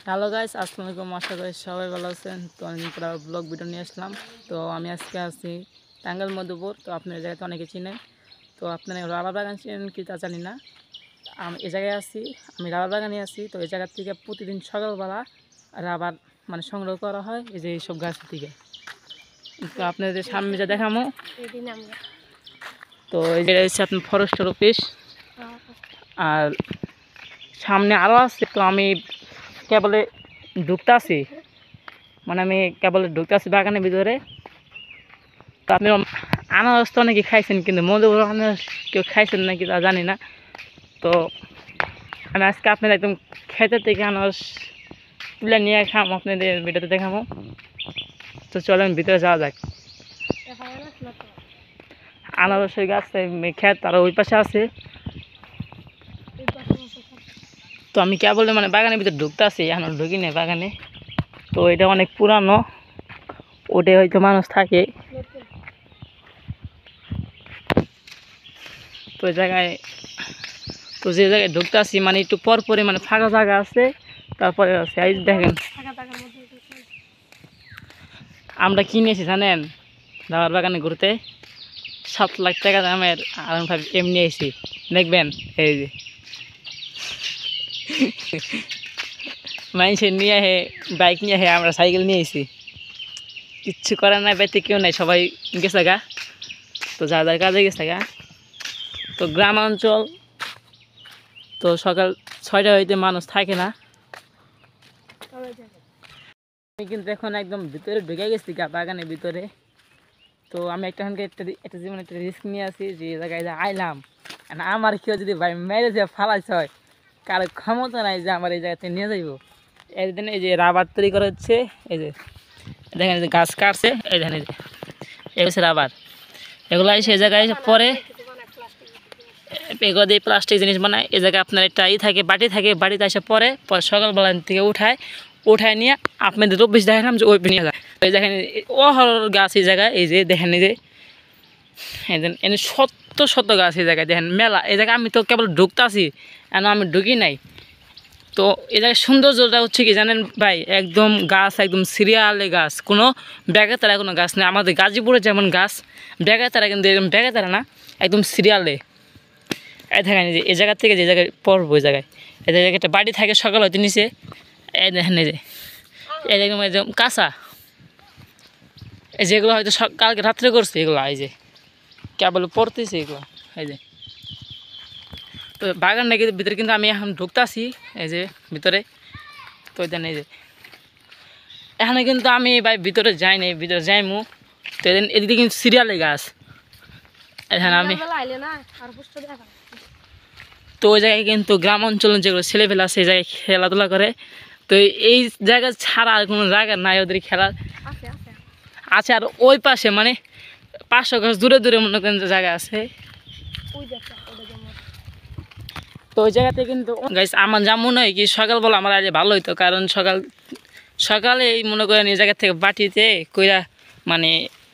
Hello guys, আসসালামু আলাইকুম। আশা করি সবাই ভালো আছেন। তো আমি পুরো ব্লগ ভিডিও নিয়ে আসলাম। তো আমি আজকে আছি টাঙ্গাইল মধুপুর। তো আপনার জায়গাতে অনেকে চিনেন। তো আপনারা রাবার বাগান চিনেন কি তা জানি না। আমি এই জায়গায় আছি, আমি রাবার বাগানে আছি। তো এই জায়গার থেকে প্রতিদিন সকালবেলা রাবার সংগ্রহ করা হয় এই যে এইসব গাছ থেকে। তো আপনাদের সামনে যা দেখামো, তো এই জায়গায় হচ্ছে আপনার ফরেস্টের অফিস। আর সামনে আরও আছে। তো আমি কেবলে ঢুকতে আছি, আমি কেবল ঢুকতে আছি বাগানের ভিতরে। তো আপনি আনারস তো অনেকে খাইছেন, কিন্তু মধুপুর আনারস কেউ খাইছেন নাকি তা জানি না। তো আমি আজকে আপনাদের একদম খেতে থেকে আনারস তুলে নিয়ে খাম, আপনাদের ভিডিওতে দেখাবো। তো চলেন ভিতরে যাওয়া যাক। আনারসের গাছ খেত আর ওই পাশে আছে। তো আমি কেবল বাগানের ভিতরে ঢুকতে আছি, এখন ঢুকি নেই বাগানে। তো এটা অনেক পুরানো, ওটাই হয়তো মানুষ থাকে। তো ওই জায়গায়, তো যে জায়গায় ঢুকতে আসি একটু পরপরে ফাঁকা জায়গা আছে, তারপরে আছে এই দেখেন আমরা কিনেছি জানেন রাবার বাগানে ঘুরতে 7 লাখ টাকা দামের R15 এমনি এসি দেখবেন। এই যে মানুষের নিয়ে আহে, বাইক নিয়ে আহে, আমরা সাইকেল নিয়ে এসি। কিচ্ছু করার নাই, বাইতে কেউ নাই, সবাই গেছে গা। তো যা যার কাজে গেছে গা। তো গ্রাম অঞ্চল, তো সকাল 6টা হইতে মানুষ থাকে না। আমি কিন্তু এখন একদম ভিতরে ঢুকে গেছি বাগানের ভিতরে। তো আমি একটা জীবনে একটা রিস্ক নিয়ে আসি যে জায়গায় আইলাম। আমার কেউ যদি ভাই মেরে যে ফালাইছ হয়, কারো ক্ষমতা নাই যে আমার এই জায়গাতে নিয়ে যাইব। একদিন এই যে রাবার তৈরি করা হচ্ছে, এই যে দেখেন এই যে গাছ কাটছে, এই দেখেন এই যে হচ্ছে রাবার। এগুলো সেই জায়গায় পরে এগুলো দিয়ে প্লাস্টিক জিনিস বানায়। এই জায়গায় আপনার একটা থাকে, বাটি থাকে, বাড়িতে এসে পরে সকালবেলা থেকে উঠায় নিয়ে আপনাদের অফিস দেখালাম যে ওই নিয়ে যায়। এই দেখেন অহর গাছ এই জায়গায়, এই যে দেখেন এই যে এনে শত শত গাছ এই জায়গায় দেখেন মেলা। এই জায়গায় আমি তো কেবল ঢুকতেছি, কেন আমি ঢুকি নাই। তো এই জায়গায় সৌন্দর্যটা হচ্ছে কি জানেন ভাই, একদম গাছ একদম সিরিয়ালে গাছ, কোনো ব্যাগে তারা কোনো গাছ নেই। আমাদের গাজীপুরে যেমন গাছ ব্যাগে তারা, কিন্তু এরকম ব্যাগে তারা না, একদম সিরিয়ালে। এই দেখেন যে এই জায়গা থেকে যে জায়গায় পড়বো, ওই জায়গায় এই জায়গায় একটা বাড়ি থাকে, সকাল হয়তো নিচে। এই দেখেন এই যে একদম কাঁচা, এই যেগুলো হয়তো কালকে রাত্রে করছে এগুলো, এই যে কেবল পড়তেছে এগুলো। এই যে তো বাগান নাকি ভিতরে, কিন্তু আমি এখন ঢুকতেছি এই যে ভিতরে। তো দেন এই যে এখানে কিন্তু আমি ভাই ভিতরে যাই নাই, ভিতরে যাইমু। তো এদিকে কিন্তু সিরিয়ালে গাছ। এখানে আমি তো ওই জায়গায় কিন্তু গ্রাম অঞ্চলের যেগুলো ছেলেপেলে আছে সেই জায়গায় খেলাধুলা করে। তো এই জায়গা ছাড়া আর কোনো জায়গা নাই ওদের খেলার। আছে আর ওই পাশে 500 গাছ দূরে দূরে মনে করেন জায়গা আছে। তো ওই জায়গাতে কিন্তু গাইস আমার যা মনে হয় কি সকালবেলা আমার আজ ভালো হইতো, কারণ সকালে এই মনে করেন এই জায়গা থেকে বাটিতে কইরা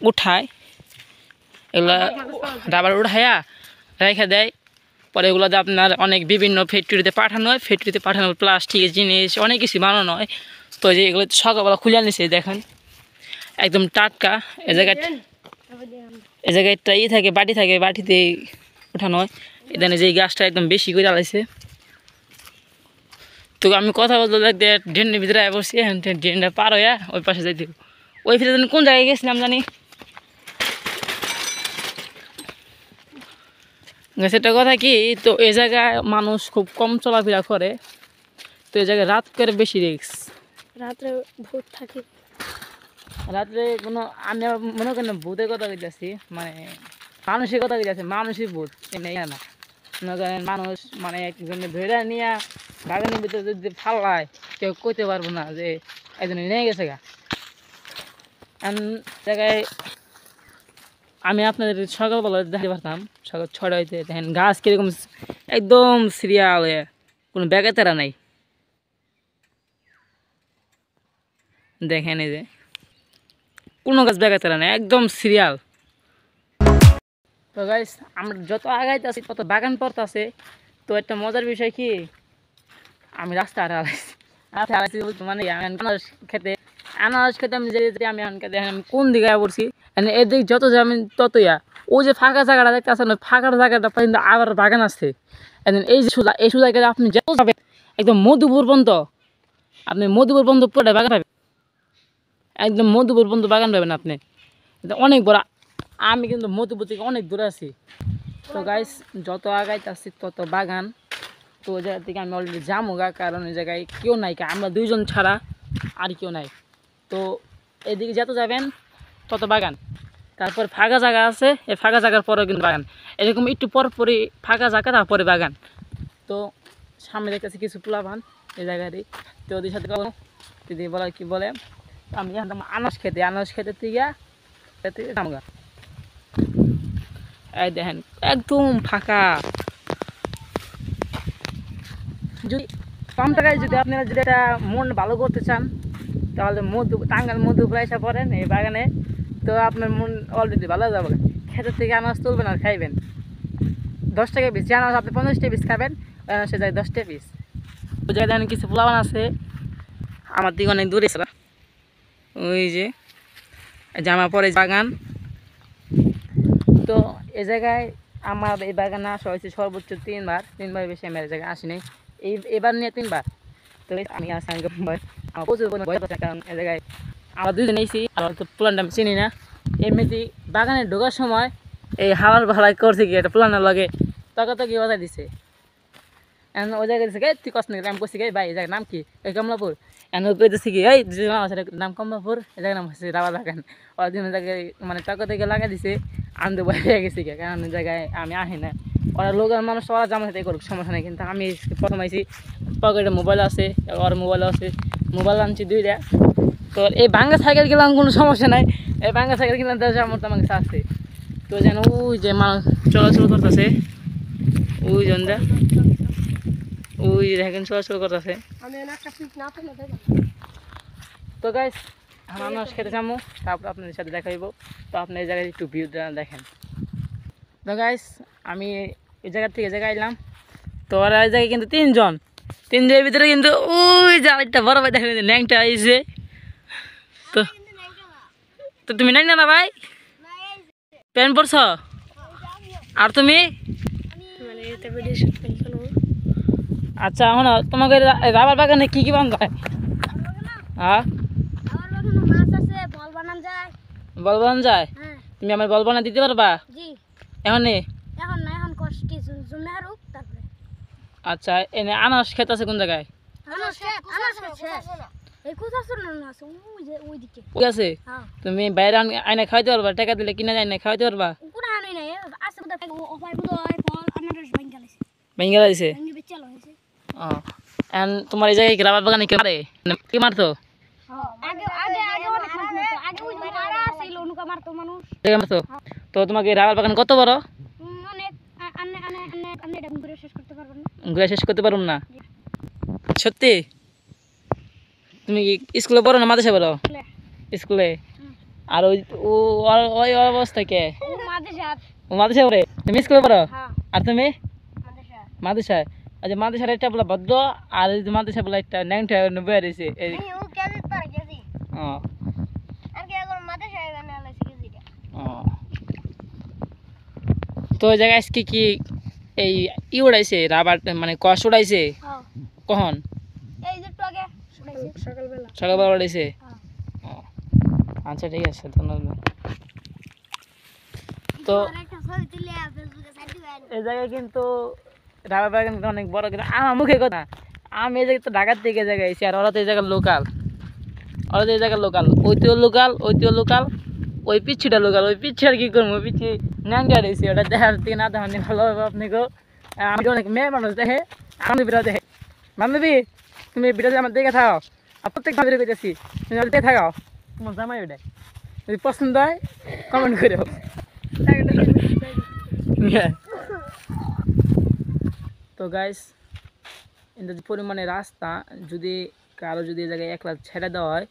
উঠায়, এগুলা রাবার উঠাইয়া রেখে দেয়। পরে এগুলোতে আপনার অনেক বিভিন্ন ফ্যাক্টরিতে পাঠানো হয়, ফ্যাক্টরিতে পাঠানো প্লাস্টিকের জিনিস অনেক কিছু বানানো হয়। তো যে এগুলো সকালবেলা খুলে আনিছে দেখেন একদম টাটকা। এই জায়গায় একটা থাকে, বাটি থাকে, বাটিতে উঠানো হয়। এখানে যে গাছটা একদম বেশি করে আলাইছে। তো আমি কথা বলতে লাগতে ড্রেনের ভিতরে বসছি, ড্রেনটা পার হইয়া ওই পাশে যাইতে। ওই ফিরে কোন জায়গায় গেছিলাম জানি, সেটা কথা কি। তো এই জায়গায় মানুষ খুব কম চলাফেরা করে। তো এই জায়গায় রাত করে বেশি রিস্ক, রাত্রে ভূত থাকে। রাত্রে কোনো আমি মনে করেন ভূতের কথা বলতেছি, মানুষের কথা বলতেছি, মানুষই ভূত নেই না। মনে করেন মানুষ একজনে ধরে নিয়ে বাগানের ভিতরে যদি ফালায়, কেউ কইতে পারবো না যে একজনে নিয়ে গেছে গা। জায়গায় আমি আপনাদের সকালবেলা দেখতে পারতাম, সকাল 6টা হইতে দেখেন গাছ কিরকম একদম সিরিয়াল হয়ে, কোনো ব্যাগে তারা নাই। দেখেন এই যে কোনো গাছ ব্যাগে তারা নাই, একদম সিরিয়াল। তো গাইস আমরা যত আগাইতে আছি তত বাগান পড়তে আছে। তো একটা মজার বিষয় কি, আমি রাস্তা হারাইছি। মানে আনারস খেতে আমি আমি দেখেন আমি কোন দিকে পড়ছি, এদিক যত যাবেন ততই ওই যে ফাঁকা জায়গাটা দেখতে আসেন, ফাঁকা জায়গাটা কিন্তু আবার বাগান আছে। এই যে সোজা এই সোজা আপনি যত যাবেন একদম মধুপুর পর্যন্ত, আপনি মধুপুর পর্যন্ত পুরোটা বাগান পাবেন, একদম মধুপুর পর্যন্ত বাগান পাবেন আপনি, অনেক বড়। আমি কিন্তু মধুপুর থেকে অনেক দূরে আছি। তো গাইস যত আগাইতে আসছি তত বাগান। তো ওই জায়গা থেকে আমি অলরেডি যাবো গা, কারণ ওই জায়গায় কেউ নাই, আমরা দুইজন ছাড়া আর কেউ নাই। তো এদিকে যত যাবেন তত বাগান, তারপর ফাঁকা জায়গা আছে, এই ফাঁকা জায়গার পরেও কিন্তু বাগান, এরকম একটু পরপরই ফাঁকা জায়গা তারপরে বাগান। তো সামনে দেখতেছি কিছু পোলাপান এই জায়গারই, তো ওদের সাথে দিদি বলে কি বলে আমি আনারস খেতে থেকে জামগা। এই দেখেন একদম ফাঁকা। যদি কম টাকায় যদি আপনারা যদি একটা মন ভালো করতে চান তাহলে টাঙ্গাইল মধুপুর এসে পড়েন এই বাগানে, তো আপনার মন অলরেডি ভালো যাবে। খেতের থেকে আনারস তুলবেন আর খাইবেন, 10 টাকা পিস। যে আনারস আপনি 50 পিস খাবেন ওই আনারসে যায় 10 পিস। ওই জায়গায় দেখেন কিছু পোলাবান আছে আমার দিকে অনেক দূরে, ওই যে জামা পরে বাগান। তো এই জায়গায় আমার এই বাগানে আসা হয়েছে সর্বোচ্চ 3বার বেশি আমি এই জায়গায় আসিনি, এবার নিয়ে 3বার। তো আমি আসি আমার প্রচুর ভয় পাচ্ছে, কারণ এই জায়গায় আমরা দুজন এসেছি, আবার তো প্লানটা আমি চিনি না। এমনিতেই বাগানে ঢোকার সময় এই হাওয়ার ভাড়াই করছে কি একটা প্লানের লগে তকাতকি বাজাই দিছে। এখন ওই জায়গায় দিচ্ছে তুই কষ্ট নাকি, আমি করছি গে ভাই এই জায়গার নাম কি, এই কমলাপুর। এখন কইতেছি কি এই নাম কমলাপুর, এই জায়গার নাম হচ্ছে রাবার বাগান। ওরা দিন জায়গায় মানে তকাতকি লাগাই দিছে, আমি তো ভয় পেয়ে গেছি, কারণ ওই জায়গায় আমি আসি না। ওরা লোকের মানুষ ওরা জামা সাথে করুক সমস্যা নেই, কিন্তু আমি প্রথম আইসি পকেটে মোবাইল আছে, ওর মোবাইল আছে, মোবাইল আনছি 2টা। তো এই ভাঙ্গা সাইকেল গেলাম কোনো সমস্যা নাই, এই ভাঙ্গা সাইকেল গেলাম আমার তো আমার কাছে আছে। তো যেন ওই যে মানুষ চলাচল করতেছে, ওই জনটা ওই দেখেন চলাচল করতেছে। তো গাইস আনারস খেতে যাবো, তারপর আপনাদের সাথে দেখা হইব। তো আপনি এই জায়গায় একটু ভিউটা দেখেন। তো গাইস আমি এই জায়গার থেকে জায়গায় এলাম, তো ওরা এই জায়গায় কিন্তু 3জনের ভিতরে কিন্তু ওই যে আরেকটা বড় ভাই দেখেন ল্যাংটা আইছে। তো তো তুমি নাই না ভাই প্যান্ট পরছ, আর তুমি আচ্ছা এখন তোমাকে রাবার বাগানে কি কি বানানো যায়? হ্যাঁ বল বানানো যায়, তুমি আমার বল বানা দিতে পারবা এখন? আচ্ছা এনে আনারস খেত আছে কোন জায়গায়? আছে তুমি বাইরে আইনা খাওয়াইতে পারবা, টাকা দিলে কিনা যায় না খাওয়াইতে পারবা? ভেঙ্গে দিছে। তোমার এই জায়গায় রাবার বাগানে কে মারে, কি মারতো? তো তোমাকে রাবার বাগান কত বড়? ঘুরে শেষ করতে পারুম না সত্যি? তুমি কি স্কুলে পড়ো না মাদ্রাসায় পড়ো? স্কুলে। আর ওই ওই অবস্থা কে মাদ্রাসায় পড়ে, তুমি স্কুলে পড়ো? আর তুমি মাদ্রাসায়? আচ্ছা মাদ্রাসার একটা বলা ভদ্র, আর মাদ্রাসা বলা একটা ন্যাংটা বয়ে রয়েছে। তো ওই জায়গায় আজকে কি এই উড়াইছে রাবার মানে কষ উড়াইছে কখন? সকালবেলা উড়াইছে। আচ্ছা ঠিক আছে ধন্যবাদ। তো এই জায়গায় কিন্তু রাবার বাগান অনেক বড়, কিন্তু আমার মুখে কথা আমি এই জায়গায় তো ঢাকার থেকে জায়গায় এসেছি, আর ওরা তো এই জায়গার লোকাল, ওরা তো এই জায়গার লোকাল, ওইটিও লোকাল, ওই পিচ্ছিটা লোকাল। ওই পিচ্ছি আর কি করবো, ওই পিচ্ছি ন্যাংটা রয়েছে, ওটা দেখার থেকে না দেখানি ভালো হবে আপনাকেও। আমি অনেক মেয়ে মানুষ দেখে, আমি বিড়া দেখে। বান্ধবী তুমি বিড়া আমার দেখে থাকো, আর প্রত্যেক বান্ধবী করতেছি তুমি দেখে থাকাও, তোমার জামাই ওটাই যদি পছন্দ হয় কমেন্ট করে। তো গাইস এটা যে পরিমাণে রাস্তা, যদি কারো যদি এই জায়গায় একলা ছেড়ে দেওয়া হয়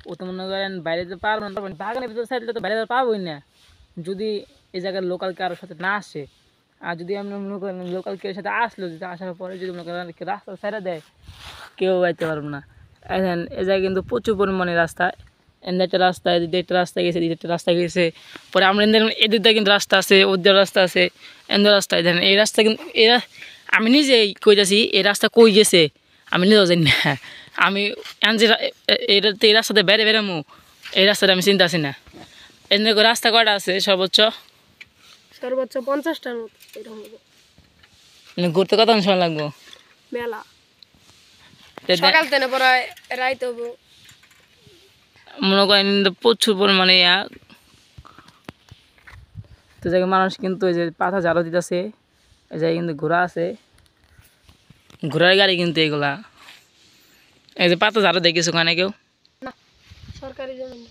ও তো মনে করেন বাইরে যেতে পারবো না, বাগানের ভিতরে সাইডে তো বাইরে পাবোই না যদি এই জায়গার লোকাল কারোর সাথে না আসে। আর যদি আমরা মনে করেন লোকাল কেউ সাথে আসলো, যদি আসার পরে যদি মনে করেন রাস্তা ছেড়ে দেয় কেউ আইতে পারবো না। এখন এ জায়গায় কিন্তু প্রচুর পরিমাণে রাস্তা, এদের একটা রাস্তা, এদিকে একটা রাস্তা গেছে, এদিকে একটা রাস্তা গেছে, পরে আমরা এদিকটা কিন্তু রাস্তা আছে, ওদের রাস্তা আছে, এদের রাস্তা। দেখেন এই রাস্তা কিন্তু এরা আমি নিজেই কইতাছি এই রাস্তা কই গেছে আমি নিজেও জানি না। আমি এই রাস্তাতে বেড়ে বেড়ামো, এই রাস্তাটা আমি চিন্তা আছি না। এদিকে রাস্তা কয়টা আছে সর্বোচ্চ 50টার মতো এরকম হবে। ঘুরতে কত সময় লাগবো? মেলা সকাল থেকে পরে রাইত হবো। মনে করেন প্রচুর পরিমাণে তো জায়গায় মানুষ কিন্তু এই যে পাতা ঝাড়ু দিতেছে, এই জায়গায় কিন্তু ঘোড়া আছে, ঘোড়ার গাড়ি কিন্তু এগুলা। এই যে পাতা ঝাড়ু দেখেছো ওখানে কেউ? না, সরকারি জমি না।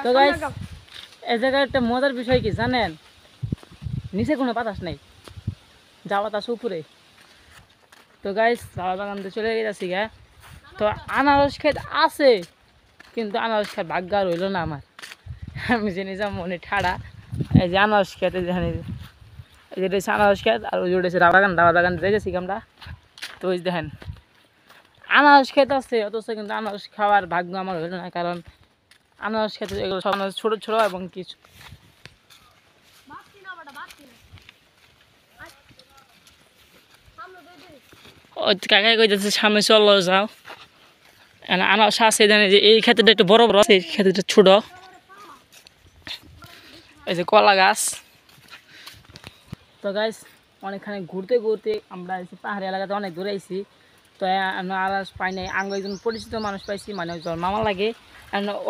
তো গাইস এই জায়গায় একটা মজার বিষয় কি জানেন, নিচে কোনো বাতাস নেই, যা বাতাস উপরে। তো গাইস চাওয়া বাগান তো চলে গেছি গা। তো আনারস ক্ষেত আছে, কিন্তু আনারস ক্ষেত ভাগ্য আর হইল না আমার। আমি জেনে যা মনে ঠাড়া, এই যে আনারস ক্ষেতে জানি যেটা হচ্ছে আনারস ক্ষেত, আর ওই যেটা হচ্ছে রাবার বাগান যেতেছি আমরা। তো ওই দেখেন আনারস ক্ষেত আছে, অথচ কিন্তু আনারস খাওয়ার ভাগ্য আমার হইল না, কারণ আনারস খেতে এগুলো সব আনারস ছোটো ছোটো এবং কিছু কাকাই কইতেছে সামনে চলো যাও। আনারস আছে জানে যে এই ক্ষেত্রে একটু বড় বড় আছে, এই ক্ষেত্রে ছোট। এই যে কলা গাছ। তো গাইস অনেকখানি ঘুরতে ঘুরতে আমরা পাহাড়ি এলাকাতে অনেক দূরে আইছি। তো আমরা আনারস পাই নাই, আঙ্গ একজন পরিচিত মানুষ পাইছি, মানে ওর মামা লাগে।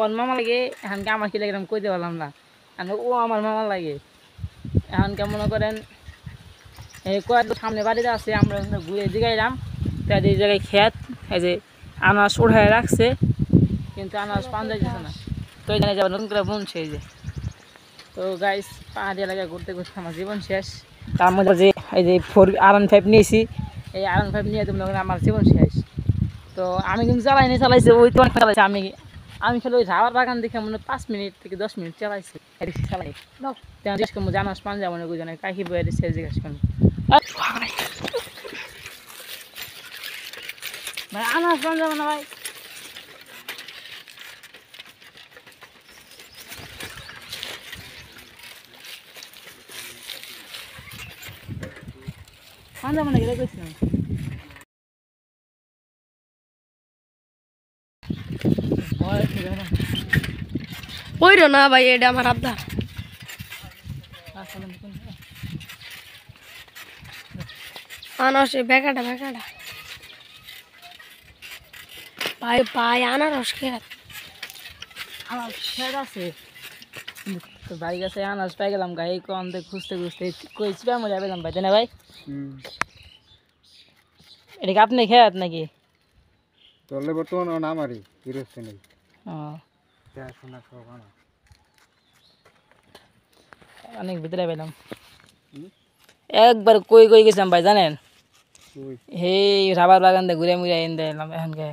ওর মামা লাগে এখানকে আমার কি লাগে আমি কইতে পারলাম না, ও আমার মামা লাগে। এখানকে মনে করেন এই কয়েক সামনে বাড়িতে আছে, আমরা ঘুরে দিকে এলাম। তো এই জায়গায় খেত, এই যে আনারস উঠায় রাখছে, কিন্তু আনারস পান যাইতেছে না। তো এখানে যাবার নতুন করে বুনছে এই যে। তো গাইস পাহাড়ি এলাকায় ঘুরতে ঘুরতে আমার জীবন শেষ। তার মধ্যে যে এই যে R15 নিয়েছি, এই R15 নিয়ে তুমি আমার জীবন শেষ। তো আমি কিন্তু চালাইছি ওই তো অনেক চালাইছি। আমি খেলে ওই রাবার বাগান দেখে মনে 5 মিনিট থেকে 10 মিনিট চালাইছি, চালাই জিজ্ঞেস করবো জানাস পান যাবো না বুঝে না কাকি বই জিজ্ঞেস করবো ভাই আনাস পান যাবো না ভাই। পান যাবো না গেলে কইছিলাম ওইরো না ভাই, এটা আমার আবদার। আনারস বেকাটা ভাই ভাই আনারস খেত আমার খেত আছে, তো বাড়ি কাছে আনারস পাই গেলাম গাই কম খুঁজতে খুঁজতে কই চিপা মজা পেলাম ভাই, তাই না ভাই? এটা কি আপনি খেত নাকি? চললে বর্তমান আমারই বিরক্তি নেই। অনেক ভিতরে পেলাম একবার কই কই গেছিলাম ভাই জানেন, এই রাবার বাগান দিয়ে ঘুরে মুড়ে এনে এলাম এখানকে।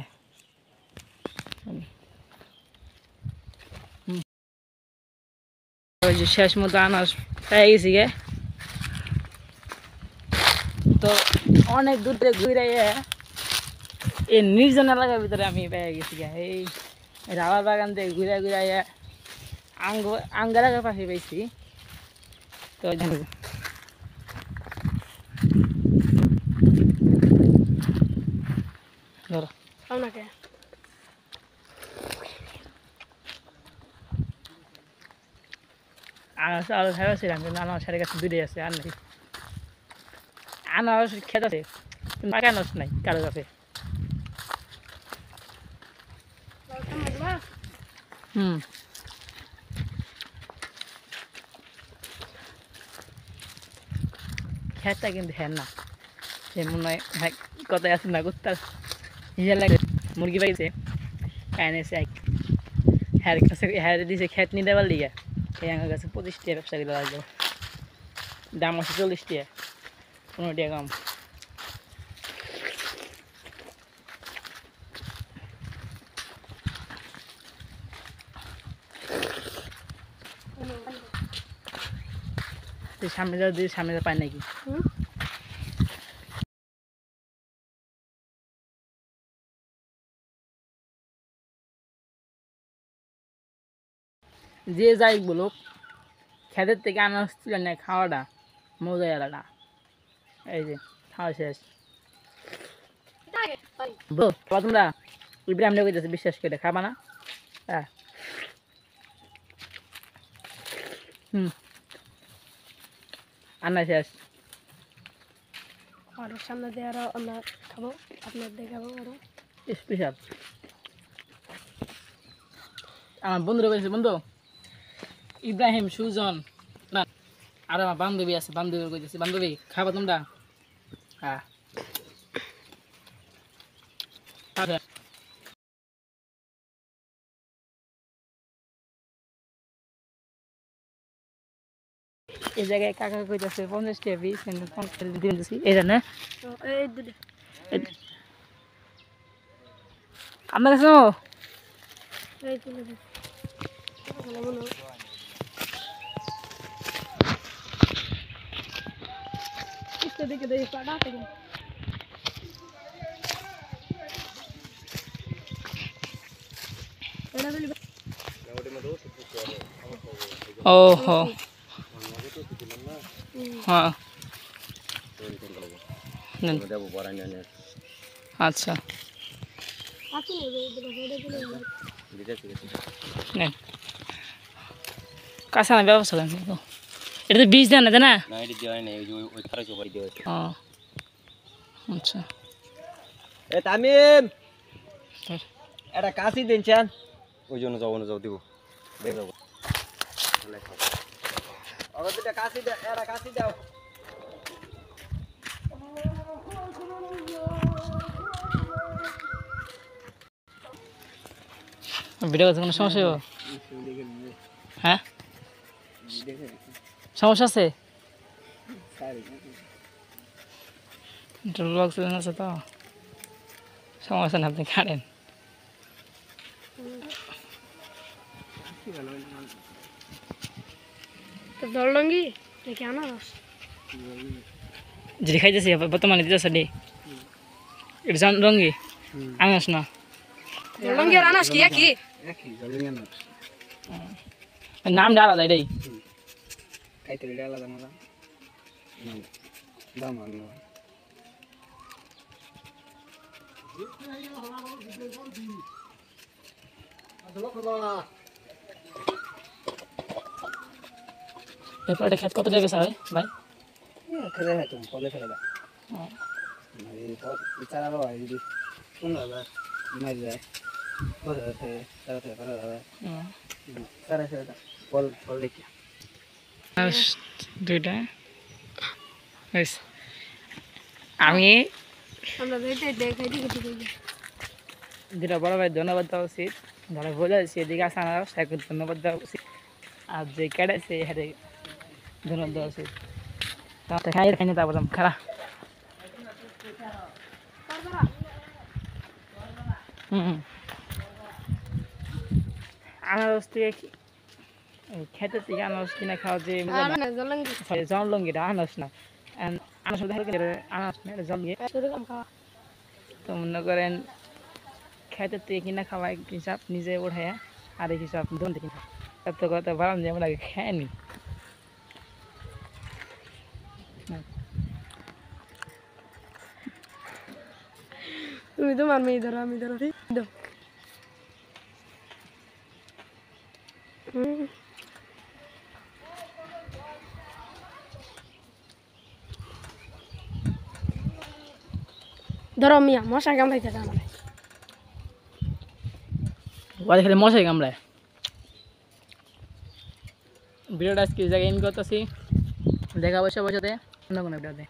ওই যে শেষ মতো আনারস পেয়ে গেছি গে। তো অনেক দূর থেকে ঘুরে এই নির্জন এলাকার ভিতরে আমি পেয়ে গেছি গে। এই রাবার বাগান দিয়ে ঘুরে ঘুরে আঙ্গ এলাকার পাশে পেয়েছি। তো ধরো আপনাকে আনারস আরো ছিলাম, কিন্তু আনারস সারের কাছে দূরে আছে আর নাকি আনারস খেত আছে, কিন্তু আনারস নাই কারো কাছে। খেতটা কিন্তু হ্যাঁ না, এই মনে হয় হ্যাঁ কথায় আছে না কুত্তার হিসেবে লাগে মুরগি পাইছে এনেছে এক হ্যার কাছে হ্যার দিছে খেত নিতে পারলি গা এই আমার কাছে 25 টাকা ব্যবসা করে লাগবে দাম আছে 40 টাকা 15 টাকা কম সামনে যাও দিয়ে সামনে পায় নাকি যে যাই বলুক খেতের থেকে আনাজ তুলে নেয় খাওয়াটা মজাই আলাদা এই যে খাওয়া শেষ খাবা তোমরা ইব্রাহিম লেগে যাচ্ছে বিশ্বাস করে খাবা না হ্যাঁ আনা শেষ আর সামনে দিয়ে আরো আমরা খাবো আপনার দেখাবো আরো স্পেশাল আমার বন্ধুরা বলছে বন্ধু ইব্রাহিম সুজন না আর আমার বান্ধবী আছে বান্ধবী কইতেছি বান্ধবী খাবা তোমরা হ্যাঁ এই জায়গায় কাকা কইতেছে 50 টাকা পিস দিতেছি এটা না এই দুটো আপনার কাছে এই তুলে দিই इसको देख दे पड़ा ते ओहो हाँ अच्छा आती नहीं নেন কাঁচা না ব্যবস্থা করেন এটা তো বীজ দেন না তাই না না এটা দেওয়া নেই ওই যে ওই খারাপ সবাই দেওয়া ও আচ্ছা এ তামিম তোর এটা কাশি দিন চান ওই জন্য যাও দিব দেখ যাবো আবার দুটা কাশি দাও এটা কাশি দাও ভিডিও করতে কোনো সমস্যা হবে হ্যাঁ সমস্যা আছে ব্লগ চ্যানেল আছে তো সমস্যা না আপনি খাড়েন तो दौड़ लूंगी लेके आना बस যদি খাইতেছি বর্তমানে দিতেছে ডে এটা জান রঙি আনাস না दौड़ लूंगी और आना किया की নাম ডালা যায় রে খাইতে ডালা দাম দাম এরপরে খেত কত টাকা ভাই ভাই খেলে না তুমি পদে ফেলে দাও বিচার আরো হয় যদি 15,000 মারি যায় ফল দেখি দুইটা আমি আমরা বেটে দেখাই দিই কিছু কই যেটা বড় ভাই ধন্যবাদ দেওয়া উচিত যারা বোঝাচ্ছি এদিকে আসা না তাকে ধন্যবাদ দেওয়া উচিত আর যে কেটেছে হাতে ধন্যবাদ দেওয়া উচিত তাতে খাইনি তা বললাম খারাপ আনারস থেকে খেতে থেকে আনারস কিনে খাওয়া যে না জলঙ্গি জলঙ্গিটা আনারস না আনারস আনারস না এটা জলঙ্গি সেরকম খাওয়া তো মনে করেন খেতে থেকে কিনে খাওয়া এক হিসাব নিজে উঠায় আর এক হিসাব দোকান থেকে এত কথা বাড়ান যে আমরা খাইনি তুমি তো মারবে ইধর আমি ইধর ঠিক দাও ধরো মিয়া মশা কামড়াইতে আমার ওরা খেলে মশাই কামড়ায় ভিডিওটা আজকে জায়গায় ইন করতেছি দেখা বসে বসাতে অন্য কোনো ভিডিওতে